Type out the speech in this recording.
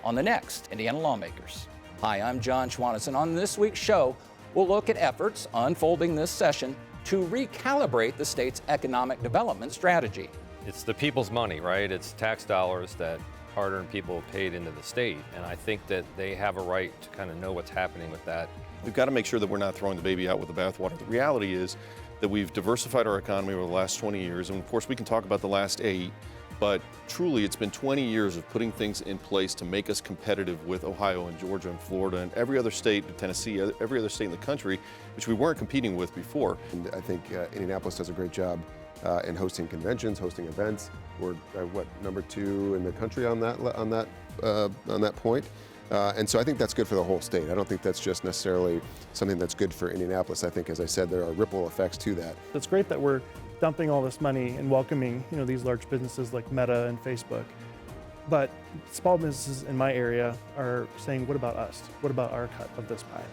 on the next Indiana Lawmakers. Hi, I'm John Schwanitz, and on this week's show, we'll look at efforts unfolding this session to recalibrate the state's economic development strategy. It's the people's money, right? It's tax dollars that hard-earned people paid into the state, and I think that they have a right to kind of know what's happening with that. We've got to make sure that we're not throwing the baby out with the bathwater. The reality is that we've diversified our economy over the last 20 years, and of course we can talk about the last 8, but truly it's been 20 years of putting things in place to make us competitive with Ohio and Georgia and Florida and every other state, Tennessee, every other state in the country, which we weren't competing with before. And I think Indianapolis does a great job in hosting conventions, hosting events. We're number 2 in the country on that point. And so I think that's good for the whole state. I don't think that's just necessarily something that's good for Indianapolis. I think, as I said, there are ripple effects to that. It's great that we're dumping all this money and welcoming, these large businesses like Meta and Facebook. But small businesses in my area are saying, what about us? What about our cut of this pie?